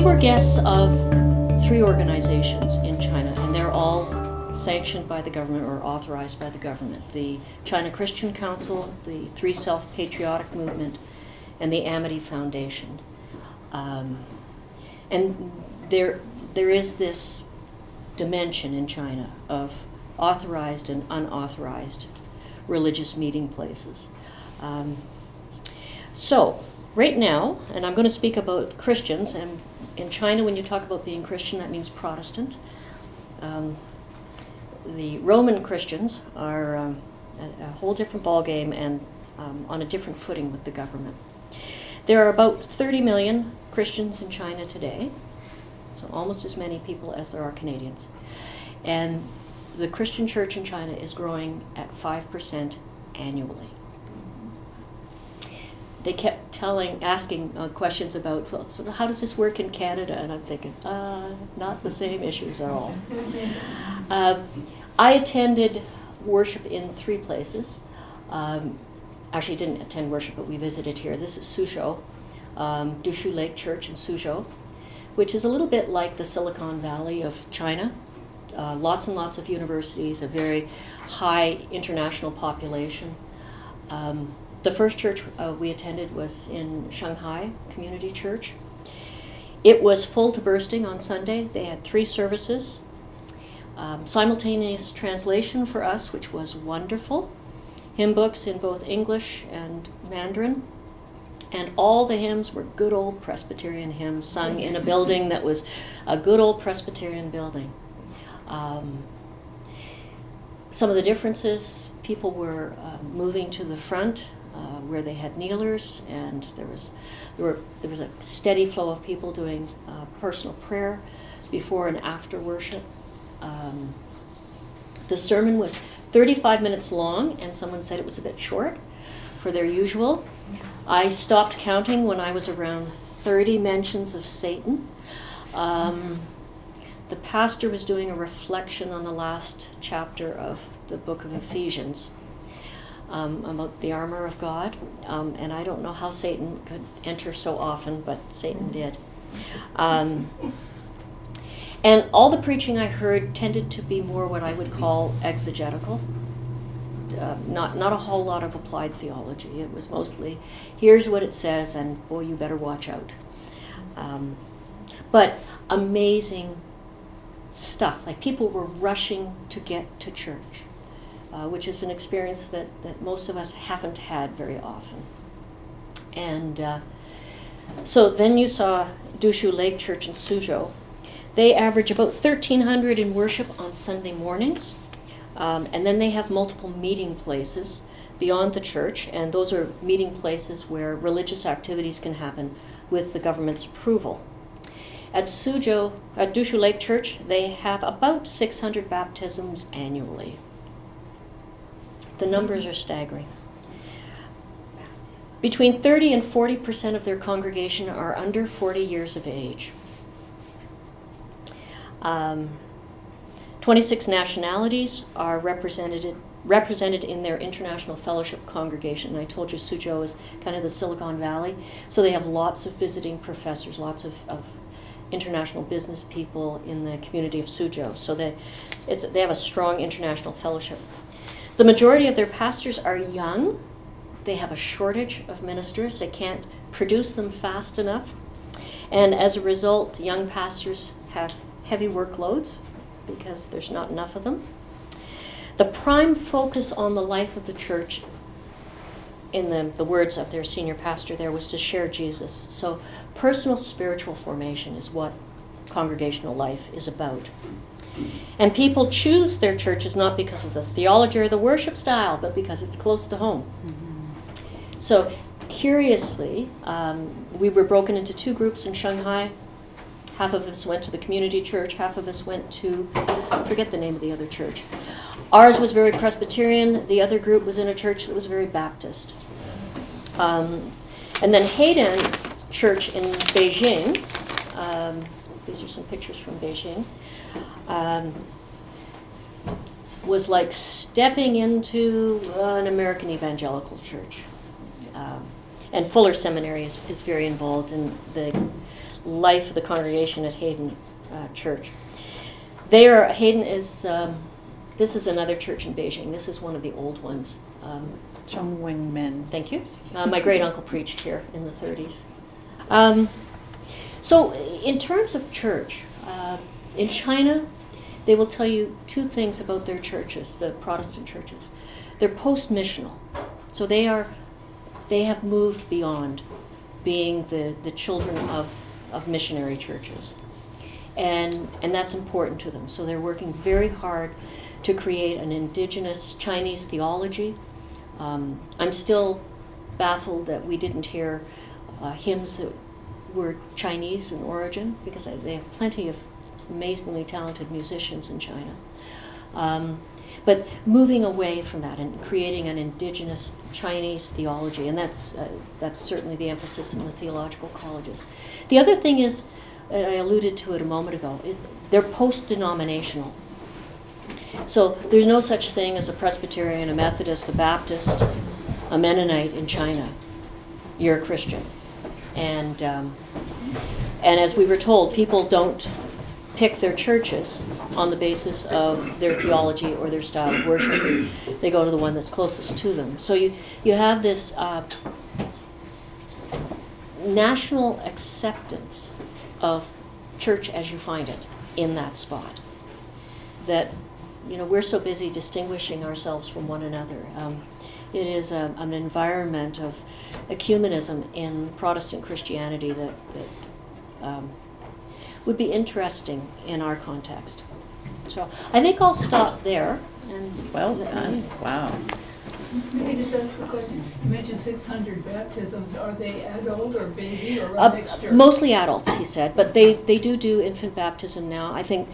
were guests of 3 organizations in China, and they're all sanctioned by the government or authorized by the government. The China Christian Council, the Three Self-Patriotic Movement, and the Amity Foundation. And there is this dimension in China of authorized and unauthorized religious meeting places. So, right now, and I'm going to speak about Christians, and in China when you talk about being Christian, that means Protestant. The Roman Christians are a whole different ballgame and on a different footing with the government. There are about 30 million Christians in China today, so almost as many people as there are Canadians. And the Christian church in China is growing at 5% annually. They kept asking questions about, well, so how does this work in Canada? And I'm thinking, not the same issues at all. I attended worship in 3 places. Actually, didn't attend worship, but we visited here. This is Suzhou, Dushu Lake Church in Suzhou, which is a little bit like the Silicon Valley of China. Lots and lots of universities, a very high international population. The first church we attended was in Shanghai Community Church. It was full to bursting on Sunday. They had 3 services. Simultaneous translation for us, which was wonderful. Hymn books in both English and Mandarin. And all the hymns were good old Presbyterian hymns sung in a building that was a good old Presbyterian building. Some of the differences, people were moving to the front where they had kneelers, and there was a steady flow of people doing personal prayer before and after worship. The sermon was 35 minutes long, and someone said it was a bit short for their usual. I stopped counting when I was around 30 mentions of Satan. The pastor was doing a reflection on the last chapter of the book of Ephesians about the armor of God. And I don't know how Satan could enter so often, but Satan did. And all the preaching I heard tended to be more what I would call exegetical. Not a whole lot of applied theology. It was mostly, here's what it says, and boy, you better watch out. But amazing stuff. Like, people were rushing to get to church, which is an experience that most of us haven't had very often. And so then you saw Dushu Lake Church in Suzhou. They average about 1,300 in worship on Sunday mornings. And then they have multiple meeting places beyond the church, and those are meeting places where religious activities can happen with the government's approval. At Dushu Lake Church, they have about 600 baptisms annually. The numbers are staggering. Between 30 and 40% of their congregation are under 40 years of age. 26 nationalities are represented in their international fellowship congregation. And I told you Suzhou is kind of the Silicon Valley. So they have lots of visiting professors, lots of international business people in the community of Suzhou. So they have a strong international fellowship. The majority of their pastors are young. They have a shortage of ministers. They can't produce them fast enough. And as a result, young pastors have heavy workloads because there's not enough of them. The prime focus on the life of the church, in the words of their senior pastor there, was to share Jesus. So personal spiritual formation is what congregational life is about. And people choose their churches not because of the theology or the worship style, but because it's close to home. Mm-hmm. So curiously, we were broken into 2 groups in Shanghai. Half of us went to the community church, half of us went to, I forget the name of the other church. Ours was very Presbyterian, the other group was in a church that was very Baptist. And then Maylanne Church in Beijing, these are some pictures from Beijing, was like stepping into an American evangelical church. And Fuller Seminary is very involved in the life of the congregation at Hayden Church. Hayden is, this is another church in Beijing. This is one of the old ones. Zhongwengmen. Thank you. My great uncle preached here in the 30s. So in terms of church, in China, they will tell you two things about their churches, the Protestant churches. They're post-missional. So they have moved beyond being the children of missionary churches. And that's important to them. So they're working very hard to create an indigenous Chinese theology. I'm still baffled that we didn't hear hymns that were Chinese in origin, because they have plenty of amazingly talented musicians in China. But moving away from that and creating an indigenous Chinese theology, and that's certainly the emphasis in the theological colleges. The other thing is, and I alluded to it a moment ago, is they're post-denominational. So there's no such thing as a Presbyterian, a Methodist, a Baptist, a Mennonite in China. You're a Christian. And as we were told, people don't pick their churches on the basis of their theology or their style of worship. They go to the one that's closest to them. So you have this national acceptance of church as you find it in that spot. That, we're so busy distinguishing ourselves from one another. It is an environment of ecumenism in Protestant Christianity that would be interesting in our context. So I think I'll stop there. And well done. Wow. Let me just ask a question. You mentioned 600 baptisms. Are they adult or baby or a mixture? Mostly adults, he said, but they do infant baptism now. I think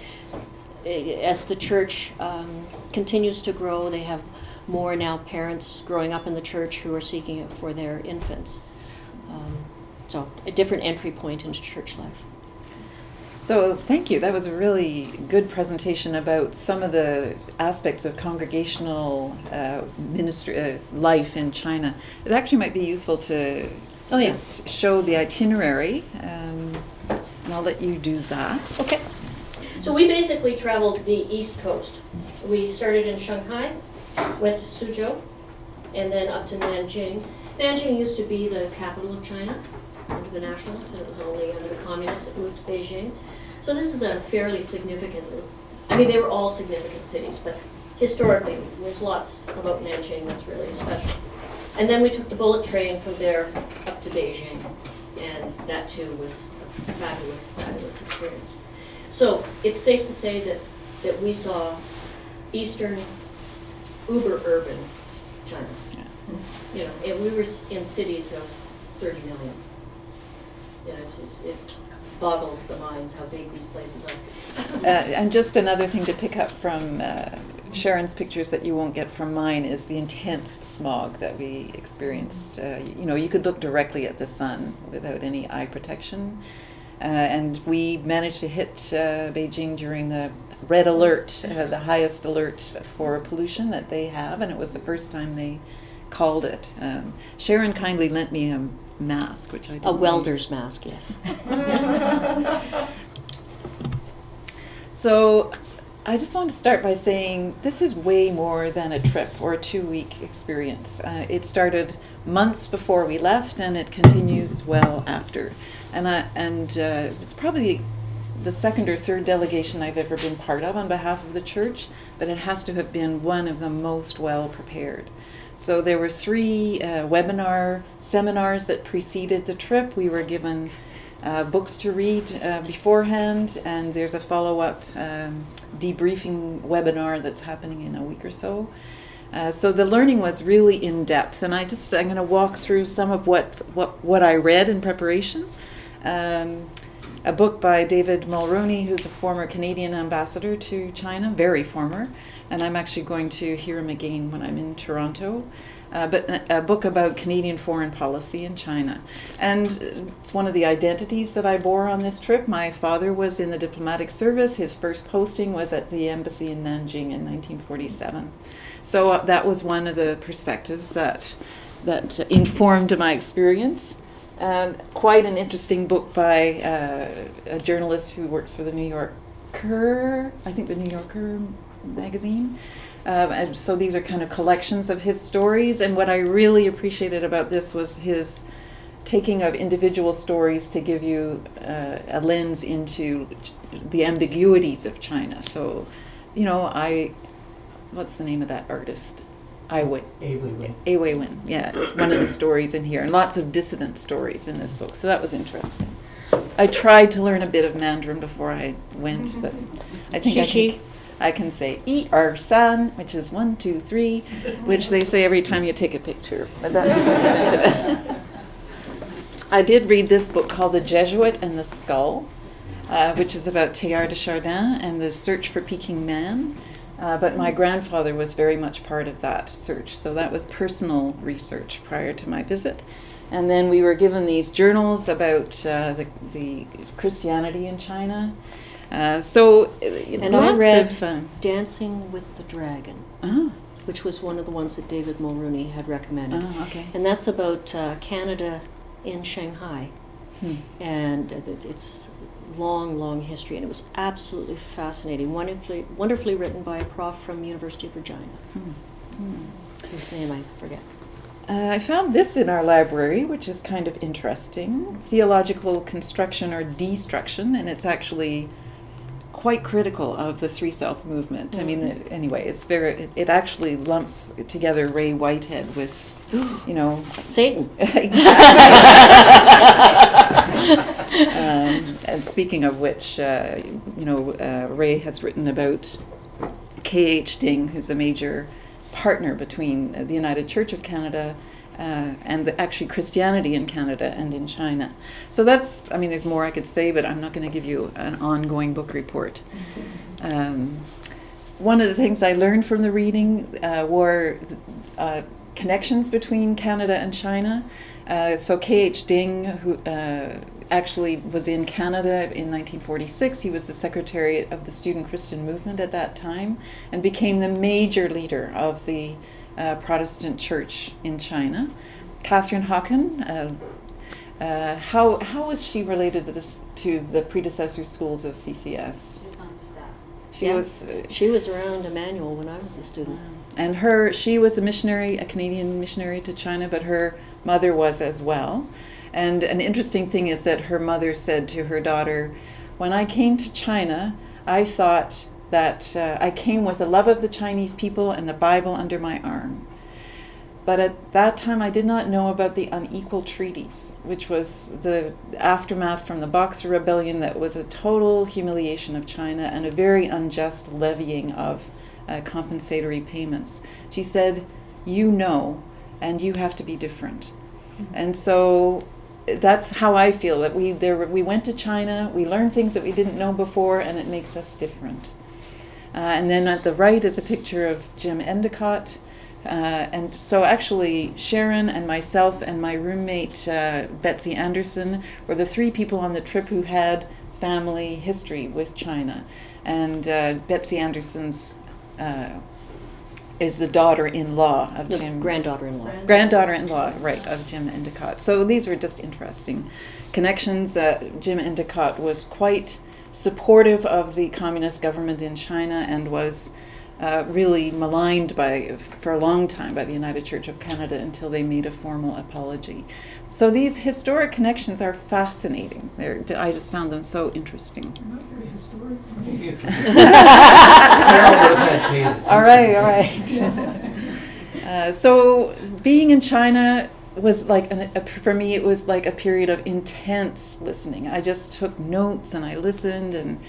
as the church continues to grow, they have more now parents growing up in the church who are seeking it for their infants. So a different entry point into church life. So thank you. That was a really good presentation about some of the aspects of congregational ministry life in China. It actually might be useful to just show the itinerary, and I'll let you do that. Okay. So we basically traveled the East Coast. We started in Shanghai, went to Suzhou, and then up to Nanjing. Nanjing used to be the capital of China under the nationalists, and it was only under the communists that moved to Beijing. So this is a fairly significant, they were all significant cities, but historically, there's lots about Nanjing that's really special. And then we took the bullet train from there up to Beijing, and that too was a fabulous, fabulous experience. So it's safe to say that we saw eastern, uber-urban China. Yeah. And we were in cities of 30 million. It boggles the minds how big these places are. And just another thing to pick up from Sharon's pictures that you won't get from mine is the intense smog that we experienced. You could look directly at the sun without any eye protection. And we managed to hit Beijing during the red alert, the highest alert for pollution that they have, and it was the first time they called it. Sharon kindly lent me a mask, which I didn't A welder's use. mask, yes. So I just want to start by saying this is way more than a trip or a 2-week experience. It started months before we left, and it continues well after. And it's probably the second or third delegation I've ever been part of on behalf of the church, but it has to have been one of the most well prepared. So there were 3 webinar seminars that preceded the trip. We were given books to read beforehand, and there's a follow-up debriefing webinar that's happening in a week or so. So the learning was really in depth, and I'm going to walk through some of what I read in preparation. A book by David Mulroney, who's a former Canadian ambassador to China, very former, and I'm actually going to hear him again when I'm in Toronto. But a book about Canadian foreign policy in China. And it's one of the identities that I bore on this trip. My father was in the diplomatic service. His first posting was at the embassy in Nanjing in 1947. So that was one of the perspectives that informed my experience. And quite an interesting book by a journalist who works for the New Yorker, I think the New Yorker magazine. And so these are kind of collections of his stories. And what I really appreciated about this was his taking of individual stories to give you a lens into the ambiguities of China. So, you know, what's the name of that artist? Ai Weiwei. Yeah, it's one of the stories in here, and lots of dissident stories in this book. So that was interesting. I tried to learn a bit of Mandarin before I went, but I think I can say "1、2、3", which is 1, 2, 3, which they say every time you take a picture. But that's the extent of it. I did read this book called The Jesuit and the Skull, which is about Teilhard de Chardin and the search for Peking man. But my grandfather was very much part of that search, so that was personal research prior to my visit. And then we were given these journals about the Christianity in China. And I read Dancing with the Dragon, which was one of the ones that David Mulrooney had recommended. Oh, okay. And that's about Canada in Shanghai. And it's long history, and it was absolutely fascinating, wonderfully written by a prof from University of Regina, whose name I forget. I found this in our library, which is kind of interesting, Theological Construction or Destruction, and it's actually quite critical of the Three Self movement. I mean, anyway, it actually lumps together Ray Whitehead with, you know, Satan. Exactly. And speaking of which, Ray has written about K.H. Ding, who's a major partner between the United Church of Canada and actually Christianity in Canada and in China. So there's more I could say, but I'm not going to give you an ongoing book report. One of the things I learned from the reading were connections between Canada and China. So K.H. Ding, who actually was in Canada in 1946, he was the secretary of the Student Christian Movement at that time and became the major leader of the Protestant Church in China. Catherine Hawken, how was she related to the predecessor schools of CCS? She was around Emmanuel when I was a student. And she was a missionary, a Canadian missionary to China, but her mother was as well. And an interesting thing is that her mother said to her daughter, "When I came to China, I thought that I came with the love of the Chinese people and the Bible under my arm. But at that time, I did not know about the unequal treaties, which was the aftermath from the Boxer Rebellion that was a total humiliation of China and a very unjust levying of compensatory payments." She said, "You know, and you have to be different." Mm-hmm. And so that's how I feel, that we went to China, we learned things that we didn't know before, and it makes us different. And then at the right is a picture of Jim Endicott. And so actually Sharon and myself and my roommate Betsy Anderson were the three people on the trip who had family history with China. And Betsy Anderson's is the daughter-in-law of Jim. Granddaughter-in-law. Granddaughter-in-law, right, of Jim Endicott. So these were just interesting connections. Jim Endicott was quite supportive of the communist government in China and was really maligned for a long time by the United Church of Canada until they made a formal apology. So these historic connections are fascinating. I just found them so interesting. Not very historic. All right. So being in China was for me, it was like a period of intense listening. I just took notes and I listened and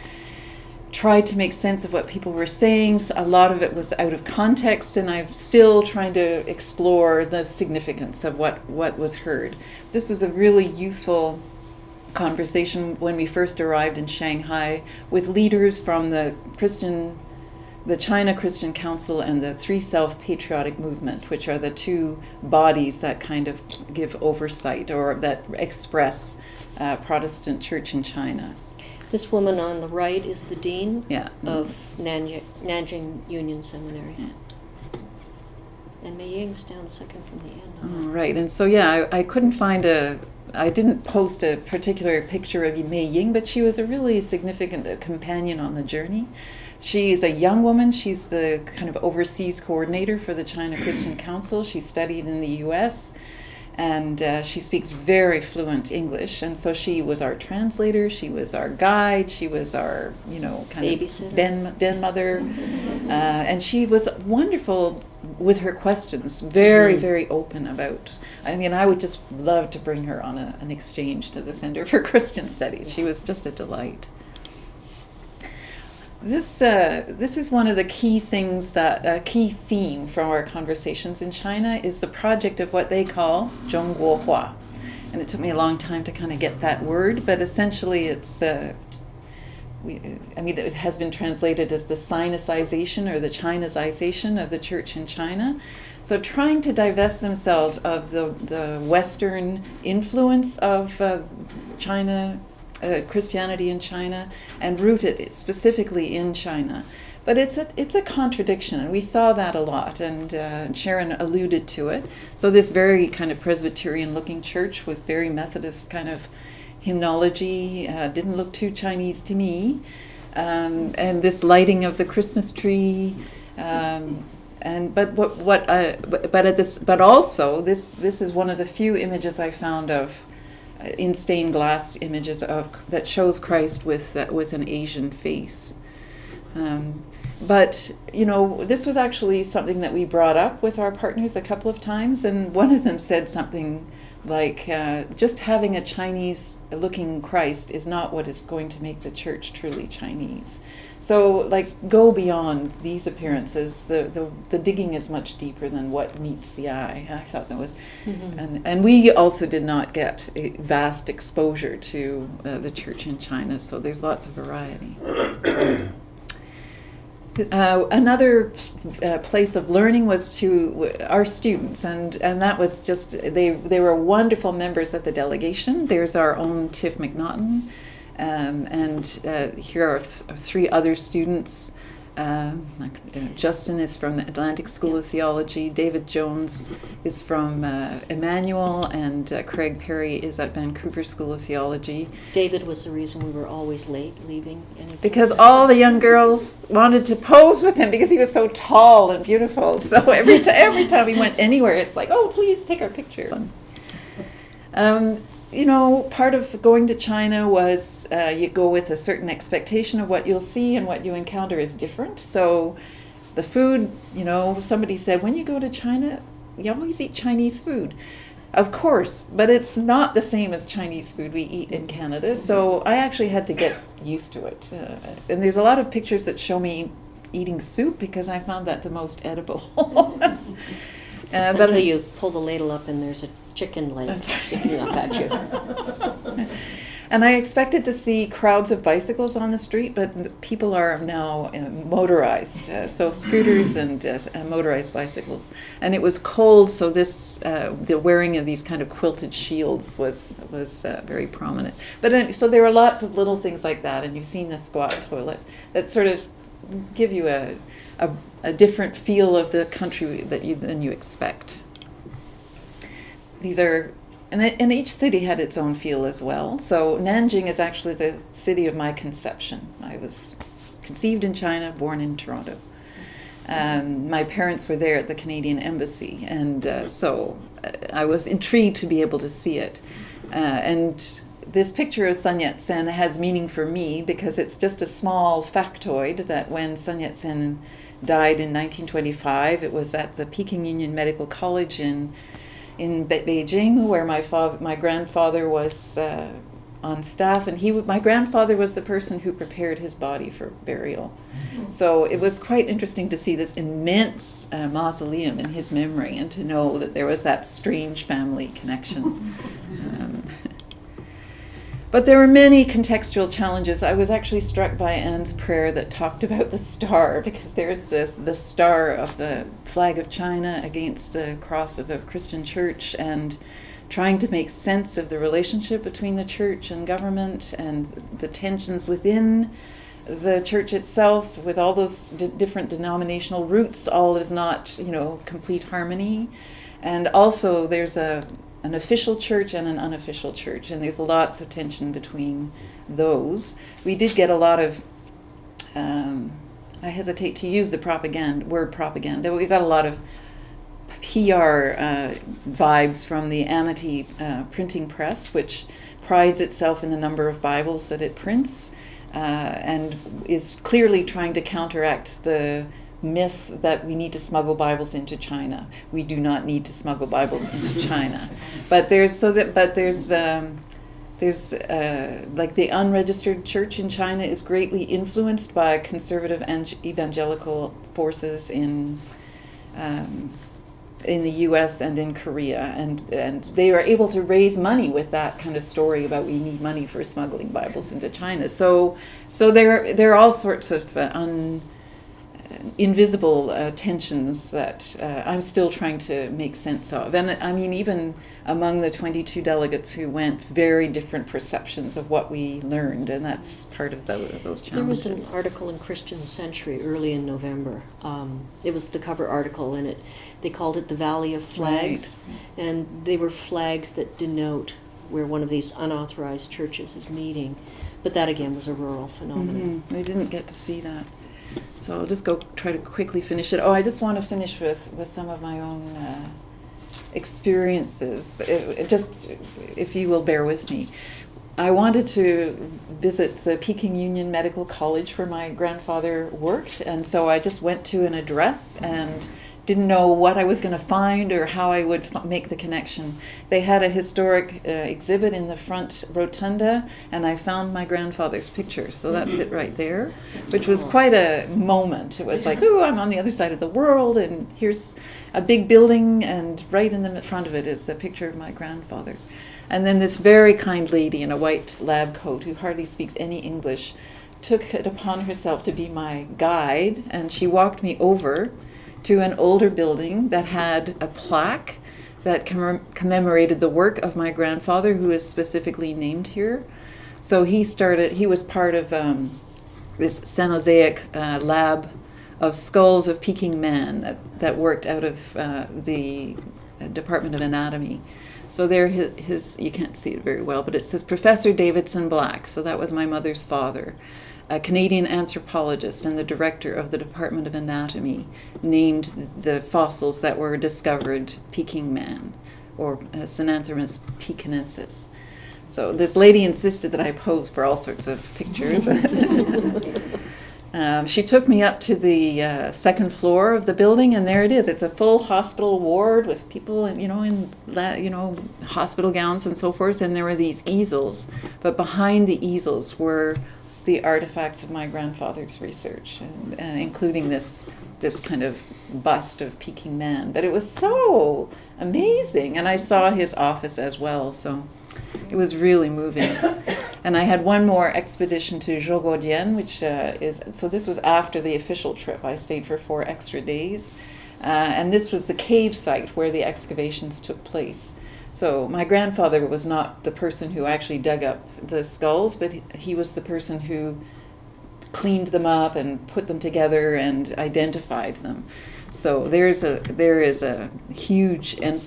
tried to make sense of what people were saying. So a lot of it was out of context, and I'm still trying to explore the significance of what was heard. This was a really useful conversation when we first arrived in Shanghai with leaders from the China Christian Council and the Three Self Patriotic Movement, which are the two bodies that kind of give oversight or that express Protestant church in China. This woman on the right is the dean of Mm-hmm. Nanjing Union Seminary. Yeah. And Mei Ying's down second from the end. Oh, right, and so I couldn't find a I didn't post a particular picture of Maylanne, but she was a really significant companion on the journey. She's a young woman. She's the kind of overseas coordinator for the China Christian Council. She studied in the U.S., and she speaks very fluent English. And so she was our translator. She was our guide. She was our, kind babysitter. of den mother. And she was wonderful with her questions, very, very open about. I mean, I would just love to bring her on an exchange to the Center for Christian Studies. She was just a delight. This is one of the key things key theme from our conversations in China is the project of what they call 中国化. And it took me a long time to kind of get that word, but essentially it's, it has been translated as the Sinicization or the Chinization of the church in China. So trying to divest themselves of the Western influence of China, Christianity in China, and root it specifically in China. But it's a contradiction, and we saw that a lot, and Sharon alluded to it. So this very kind of Presbyterian-looking church with very Methodist kind of hymnology didn't look too Chinese to me, and this lighting of the Christmas tree, but also this is one of the few images I found of in stained glass images that shows Christ with an Asian face. But this was actually something that we brought up with our partners a couple of times, and one of them said something like, just having a Chinese-looking Christ is not what is going to make the church truly Chinese. So, go beyond these appearances. The digging is much deeper than what meets the eye. I thought that was, and we also did not get a vast exposure to the church in China. So there's lots of variety. Another place of learning was to our students, and that was just they were wonderful members of the delegation. There's our own Tiff McNaughton. And here are three other students. Justin is from the Atlantic School of Theology. David Jones is from Emmanuel, and Craig Perry is at Vancouver School of Theology. David was the reason we were always late leaving. Because all the young girls wanted to pose with him because he was so tall and beautiful. So every time we went anywhere, it's like, oh, please take our picture. Part of going to China was you go with a certain expectation of what you'll see, and what you encounter is different. So the food, somebody said, when you go to China, you always eat Chinese food. Of course, but it's not the same as Chinese food we eat in Canada. So I actually had to get used to it. And there's a lot of pictures that show me eating soup because I found that the most edible. Until you pull the ladle up and there's a chicken leg sticking up at you. And I expected to see crowds of bicycles on the street, but people are now motorized, so scooters and motorized bicycles. And it was cold, so the wearing of these kind of quilted shields was very prominent. But so there were lots of little things like that, and you've seen the squat toilet that sort of give you a different feel of the country than you expect. These are, and each city had its own feel as well. So Nanjing is actually the city of my conception. I was conceived in China, born in Toronto. My parents were there at the Canadian Embassy, and so I was intrigued to be able to see it. And this picture of Sun Yat-sen has meaning for me because it's just a small factoid that when Sun Yat-sen died in 1925, it was at the Peking Union Medical College in Beijing, where my grandfather was on staff, and my grandfather was the person who prepared his body for burial. So it was quite interesting to see this immense mausoleum in his memory, and to know that there was that strange family connection. But there were many contextual challenges. I was actually struck by Anne's prayer that talked about the star, because there's the star of the flag of China against the cross of the Christian church, and trying to make sense of the relationship between the church and government and the tensions within the church itself with all those different denominational roots. All is not, complete harmony. And also there's a an official church and an unofficial church, and there's lots of tension between those. We did get a lot of, I hesitate to use the word propaganda, but we got a lot of PR vibes from the Amity printing press, which prides itself in the number of Bibles that it prints, and is clearly trying to counteract the myth that we need to smuggle Bibles into China. We do not need to smuggle Bibles into China. But there's like the unregistered church in China is greatly influenced by conservative and evangelical forces in the U.S. and in Korea, and they are able to raise money with that kind of story about we need money for smuggling Bibles into China. So there are all sorts of invisible tensions that I'm still trying to make sense of. And I mean, even among the 22 delegates who went, very different perceptions of what we learned, and that's part of those challenges. There was an article in Christian Century early in November. It was the cover article, and they called it the Valley of Flags, right. And they were flags that denote where one of these unauthorized churches is meeting. But that, again, was a rural phenomenon. Mm-hmm. I didn't get to see that. So I'll just go try to quickly finish it. Oh, I just want to finish with some of my own experiences, just if you will bear with me. I wanted to visit the Peking Union Medical College where my grandfather worked, and so I just went to an address and didn't know what I was going to find or how I would make the connection. They had a historic exhibit in the front rotunda, and I found my grandfather's picture. So that's it right there, which was quite a moment. It was like, oh, I'm on the other side of the world, and here's a big building, and right in the front of it is a picture of my grandfather. And then this very kind lady in a white lab coat who hardly speaks any English took it upon herself to be my guide, and she walked me over to an older building that had a plaque that commemorated the work of my grandfather, who is specifically named here. So he was part of this Cenozoic lab of skulls of Peking man that worked out of the Department of Anatomy. So there, you can't see it very well, but it says Professor Davidson Black. So that was my mother's father, a Canadian anthropologist and the director of the Department of Anatomy, named the fossils that were discovered Peking man, or Synanthropus pekinensis. So this lady insisted that I pose for all sorts of pictures. She took me up to the second floor of the building, and there it is. It's a full hospital ward with people, in hospital gowns and so forth. And there were these easels, but behind the easels were the artifacts of my grandfather's research, including this kind of bust of Peking man. But it was so amazing, and I saw his office as well, so it was really moving. And I had one more expedition to Zhougodian, which so this was after the official trip. I stayed for 4 extra days, and this was the cave site where the excavations took place. So my grandfather was not the person who actually dug up the skulls, but he was the person who cleaned them up and put them together and identified them. So there is a huge, and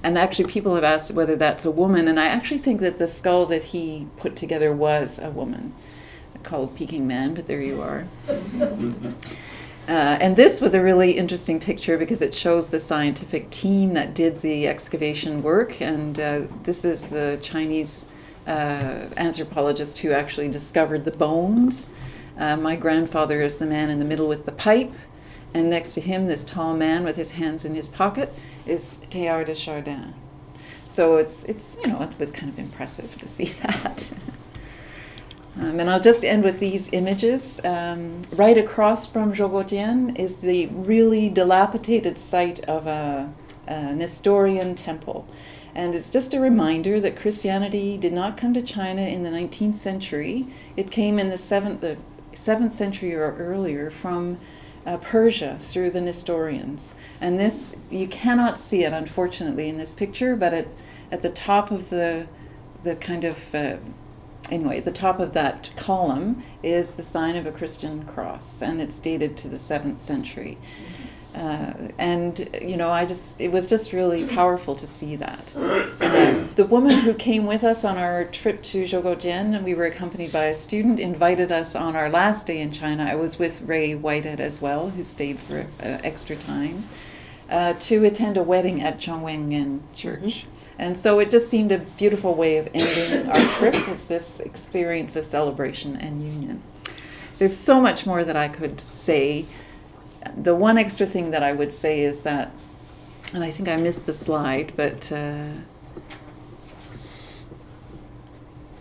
actually people have asked whether that's a woman, and I actually think that the skull that he put together was a woman, called Peking man, but there you are. And this was a really interesting picture because it shows the scientific team that did the excavation work, and this is the Chinese anthropologist who actually discovered the bones. My grandfather is the man in the middle with the pipe, and next to him, this tall man with his hands in his pocket is Teilhard de Chardin. So it was kind of impressive to see that. And I'll just end with these images. Right across from Zhougodian is the really dilapidated site of a Nestorian temple. And it's just a reminder that Christianity did not come to China in the 19th century. It came in the 7th century or earlier from Persia through the Nestorians. And this, you cannot see it, unfortunately, in this picture, but at the top of the kind of... Anyway, the top of that column is the sign of a Christian cross, and it's dated to the 7th century. And it was just really powerful to see that. The woman who came with us on our trip to Zhougoujian, and we were accompanied by a student, invited us on our last day in China. I was with Ray Whitehead as well, who stayed for extra time, to attend a wedding at Zhongwengyang Church. And so it just seemed a beautiful way of ending our trip, was this experience of celebration and union. There's so much more that I could say. The one extra thing that I would say is that, and I think I missed the slide, but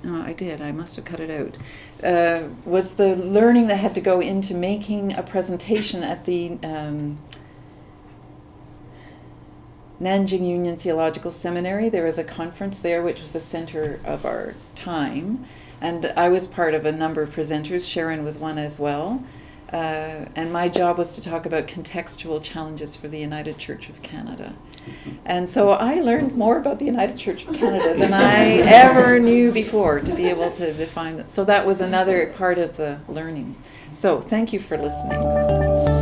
no, I did. I must have cut it out. Was the learning that had to go into making a presentation at the Nanjing Union Theological Seminary. There was a conference there, which was the center of our time, and I was part of a number of presenters. Sharon was one as well. And my job was to talk about contextual challenges for the United Church of Canada. And so I learned more about the United Church of Canada than I ever knew before, to be able to define that. So that was another part of the learning. So thank you for listening.